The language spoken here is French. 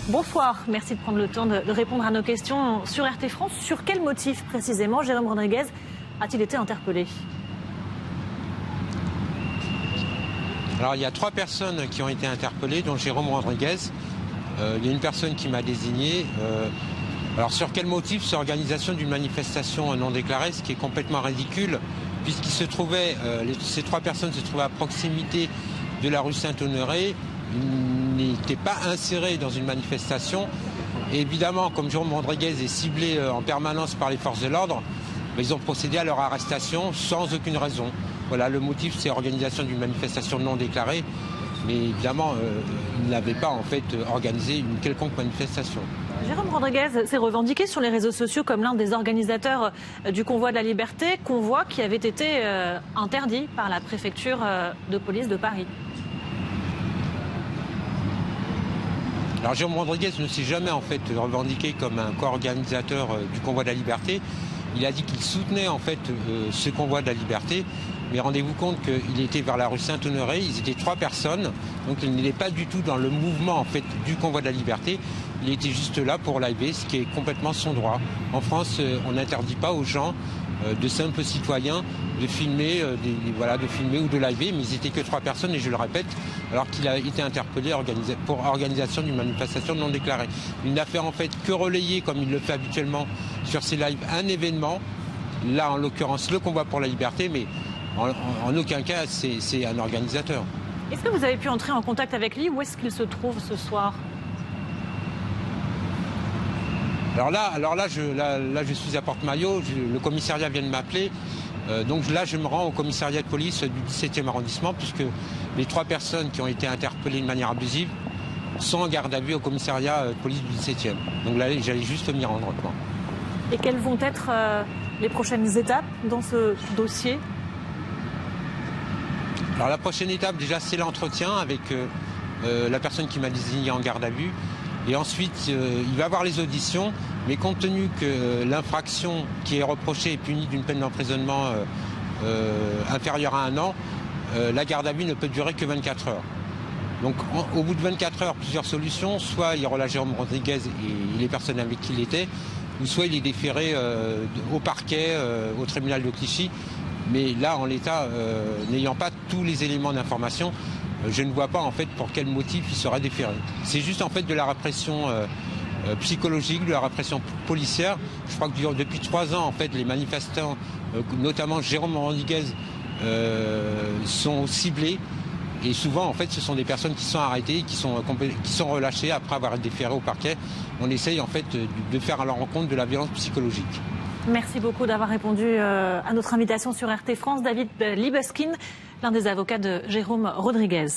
Bonsoir, merci de prendre le temps de répondre à nos questions sur RT France. Sur quel motif précisément Jérôme Rodriguez a-t-il été interpellé? Alors il y a 3 personnes qui ont été interpellées, dont Jérôme Rodriguez. Il y a une personne qui m'a désigné. Alors sur quel motif? C'est l'organisation d'une manifestation non déclarée, ce qui est complètement ridicule, puisqu'il se trouvait, ces 3 personnes se trouvaient à proximité de la rue Saint-Honoré. Ils n'étaient pas insérés dans une manifestation. Et évidemment, comme Jérôme Rodriguez est ciblé en permanence par les forces de l'ordre, ils ont procédé à leur arrestation sans aucune raison. Voilà, le motif, c'est l'organisation d'une manifestation non déclarée. Mais évidemment, ils n'avaient pas en fait organisé une quelconque manifestation. Jérôme Rodriguez s'est revendiqué sur les réseaux sociaux comme l'un des organisateurs du convoi de la liberté, convoi qui avait été interdit par la préfecture de police de Paris. Alors Jérôme Rodriguez ne s'est jamais en fait revendiqué comme un co-organisateur du convoi de la liberté. Il a dit qu'il soutenait en fait ce convoi de la liberté. Mais rendez-vous compte qu'il était vers la rue Saint-Honoré, ils étaient 3 personnes, donc il n'était pas du tout dans le mouvement en fait du convoi de la liberté. Il était juste là pour liver, ce qui est complètement son droit. En France, on n'interdit pas aux gens, de simples citoyens, de filmer, de filmer ou de liver, mais ils n'étaient que 3 personnes, et je le répète, alors qu'il a été interpellé pour organisation d'une manifestation non déclarée. Il n'a fait en fait que relayer, comme il le fait habituellement sur ses lives, un événement, là en l'occurrence le convoi pour la liberté, mais en aucun cas, c'est un organisateur. Est-ce que vous avez pu entrer en contact avec lui? Où est-ce qu'il se trouve ce soir? Alors là, je suis à Porte-Maillot, le commissariat vient de m'appeler. Donc là, je me rends au commissariat de police du 17e arrondissement, puisque les 3 personnes qui ont été interpellées de manière abusive sont en garde à vue au commissariat de police du 17e. Donc là, j'allais juste m'y rendre. Et quelles vont être les prochaines étapes dans ce dossier? Alors la prochaine étape, déjà, c'est l'entretien avec la personne qui m'a désigné en garde à vue. Et ensuite, il va avoir les auditions. Mais compte tenu que l'infraction qui est reprochée est punie d'une peine d'emprisonnement inférieure à 1 an, la garde à vue ne peut durer que 24 heures. Donc au bout de 24 heures, plusieurs solutions. Soit il relâche Jérôme Rodriguez et les personnes avec qui il était, ou soit il est déféré au parquet, au tribunal de Clichy. Mais là, en l'état, n'ayant pas tous les éléments d'information, je ne vois pas en fait pour quel motif il sera déféré. C'est juste en fait de la répression psychologique, de la répression policière. Je crois que depuis 3 ans, en fait, les manifestants, notamment Jérôme Rodriguez, sont ciblés. Et souvent, en fait, ce sont des personnes qui sont arrêtées, qui sont relâchées après avoir été déférées au parquet. On essaye en fait de faire à leur rencontre de la violence psychologique. Merci beaucoup d'avoir répondu à notre invitation sur RT France. David Libeskind, l'un des avocats de Jérôme Rodriguez.